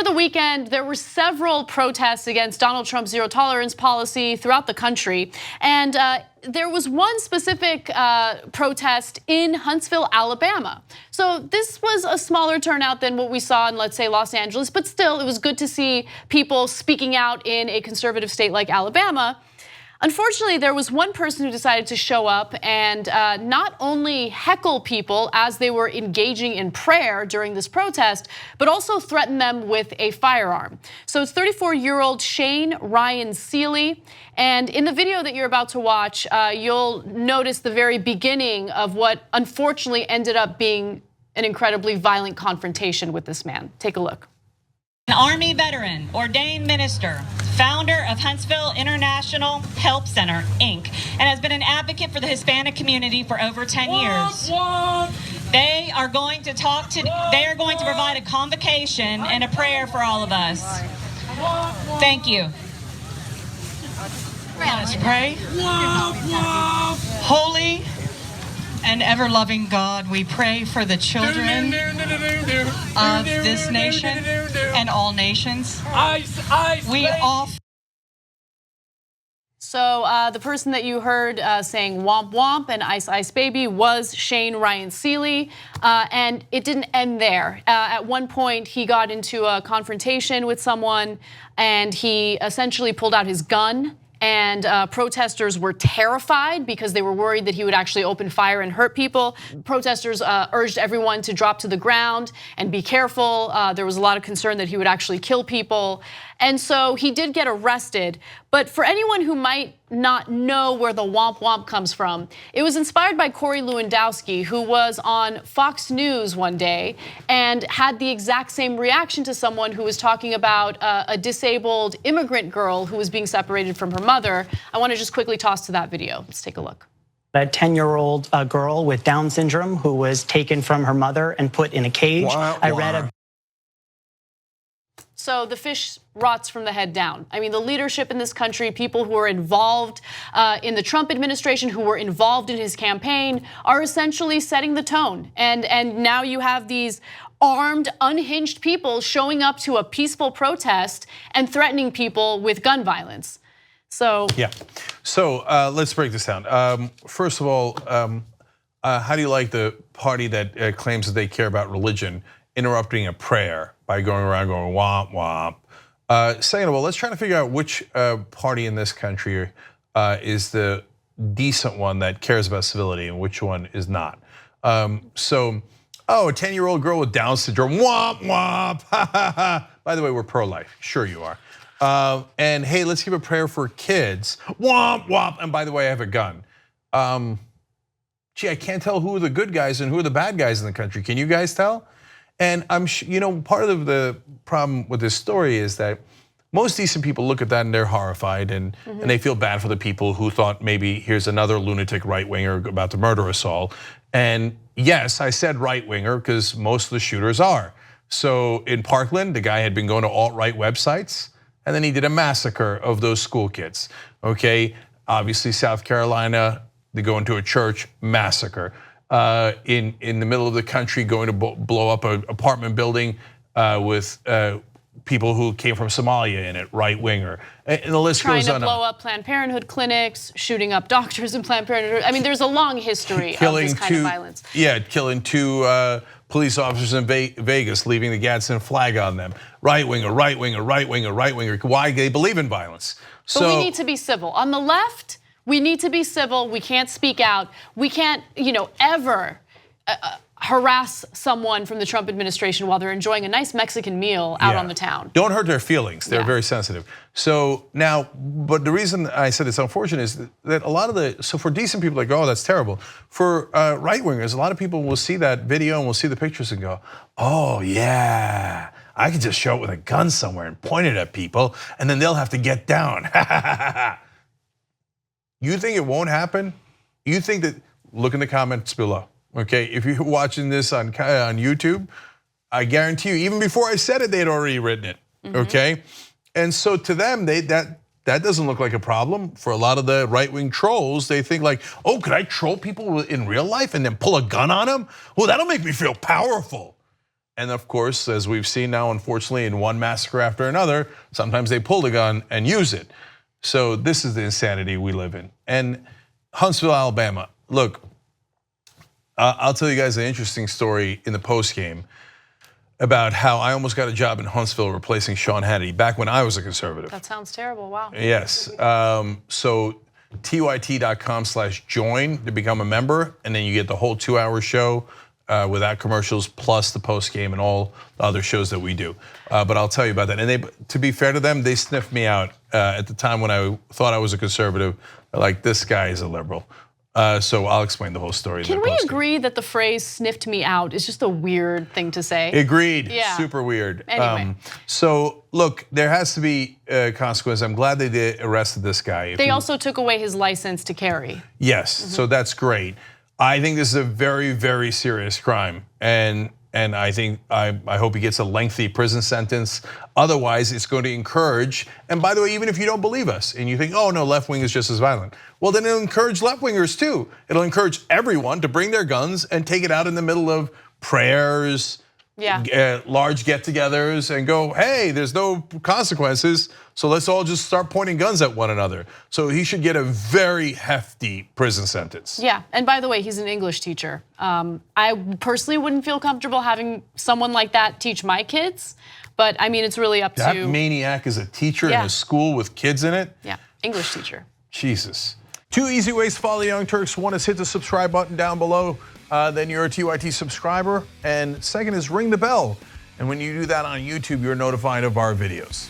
over the weekend, there were several protests against Donald Trump's zero tolerance policy throughout the country. And there was one specific protest in Huntsville, Alabama. So this was a smaller turnout than what we saw in, let's say, Los Angeles, but still it was good to see people speaking out in a conservative state like Alabama. Unfortunately, there was one person who decided to show up and not only heckle people as they were engaging in prayer during this protest, but also threaten them with a firearm. So it's 34-year-old Shane Ryan Seeley. And in the video that you're about to watch, you'll notice the very beginning of what unfortunately ended up being an incredibly violent confrontation with this man. Take a look. An Army veteran, ordained minister, founder of Huntsville International Help Center, Inc., and has been an advocate for the Hispanic community for over 10 years. They are going to provide a convocation and a prayer for all of us. Thank you. Let us pray. Holy and ever-loving God, we pray for the children of this nation and all nations. We offer. So the person that you heard saying womp womp and ice ice baby was Shane Ryan Seeley, and it didn't end there. At one point, he got into a confrontation with someone, and he essentially pulled out his gun. And protesters were terrified because they were worried that he would actually open fire and hurt people. Protesters urged everyone to drop to the ground and be careful. There was a lot of concern that he would actually kill people. And so he did get arrested. But for anyone who might not know where the womp womp comes from, it was inspired by Corey Lewandowski, who was on Fox News one day and had the exact same reaction to someone who was talking about a disabled immigrant girl who was being separated from her mother. I want to just quickly toss to that video. Let's take a look. A 10-year-old girl with Down syndrome who was taken from her mother and put in a cage. I read a So the fish rots from the head down. I mean, the leadership in this country, people who are involved in the Trump administration, who were involved in his campaign, are essentially setting the tone. And now you have these armed, unhinged people showing up to a peaceful protest and threatening people with gun violence. So yeah. So let's break this down. First of all, how do you like the party that claims that they care about religion interrupting a prayer by going around going womp womp? Second of all, let's try to figure out which party in this country is the decent one that cares about civility and which one is not. A 10-year-old girl with Down syndrome, womp womp. By the way, we're pro-life. Sure you are. And hey, let's give a prayer for kids, womp womp. And by the way, I have a gun. Gee, I can't tell who are the good guys and who are the bad guys in the country. Can you guys tell? And part of the problem with this story is that most decent people look at that and they're horrified and they feel bad for the people who thought maybe here's another lunatic right-winger about to murder us all. And yes, I said right-winger because most of the shooters are. So in Parkland, the guy had been going to alt-right websites and then he did a massacre of those school kids, okay? Obviously South Carolina, they go into a church, massacre. In the middle of the country, going to blow up an apartment building with people who came from Somalia in it, right winger, and the list goes on. Trying to blow up Planned Parenthood clinics, shooting up doctors in Planned Parenthood. I mean, there's a long history of this kind of violence. Yeah, killing two police officers in Vegas, leaving the Gadsden flag on them. Right winger, right winger, right winger, right winger. Why? They believe in violence. But we need to be civil. On the left, we need to be civil. We can't speak out. We can't, ever harass someone from the Trump administration while they're enjoying a nice Mexican meal out on the town. Don't hurt their feelings. They're very sensitive. So now, but the reason I said it's unfortunate is that a lot of so for decent people, like, oh, that's terrible. For right wingers, a lot of people will see that video and will see the pictures and go, oh yeah, I could just show it with a gun somewhere and point it at people, and then they'll have to get down. You think it won't happen? You think that, look in the comments below, okay? If you're watching this on YouTube, I guarantee you, even before I said it, they'd already written it, okay? And so to them, that doesn't look like a problem. For a lot of the right-wing trolls, they think like, oh, could I troll people in real life and then pull a gun on them? Well, that'll make me feel powerful. And of course, as we've seen now, unfortunately, in one massacre after another, sometimes they pull the gun and use it. So this is the insanity we live in. And Huntsville, Alabama, look, I'll tell you guys an interesting story in the post game about how I almost got a job in Huntsville replacing Sean Hannity back when I was a conservative. That sounds terrible, wow. Yes, so tyt.com/join to become a member, and then you get the whole 2-hour show without commercials, plus the post game and all the other shows that we do. But I'll tell you about that. And to be fair to them, they sniffed me out at the time when I thought I was a conservative. They're like, this guy is a liberal. So I'll explain the whole story. Can we agree that the phrase "sniffed me out" is just a weird thing to say? Agreed. Yeah. Super weird. Anyway. So look, there has to be consequence. I'm glad they arrested this guy. They also took away his license to carry. Yes, so that's great. I think this is a very, very serious crime, and I think I hope he gets a lengthy prison sentence. Otherwise, it's going to encourage. And by the way, even if you don't believe us and you think, oh no, left wing is just as violent, well then it'll encourage left wingers too. It'll encourage everyone to bring their guns and take it out in the middle of prayers, large get-togethers, and go, hey, there's no consequences, so let's all just start pointing guns at one another. So he should get a very hefty prison sentence. Yeah, and by the way, he's an English teacher. I personally wouldn't feel comfortable having someone like that teach my kids, but I mean, it's really up to. That maniac is a teacher in a school with kids in it? Yeah, English teacher. Jesus. 2 easy ways to follow the Young Turks. One is hit the subscribe button down below. Then you're a TYT subscriber. And second is ring the bell. And when you do that on YouTube, you're notified of our videos.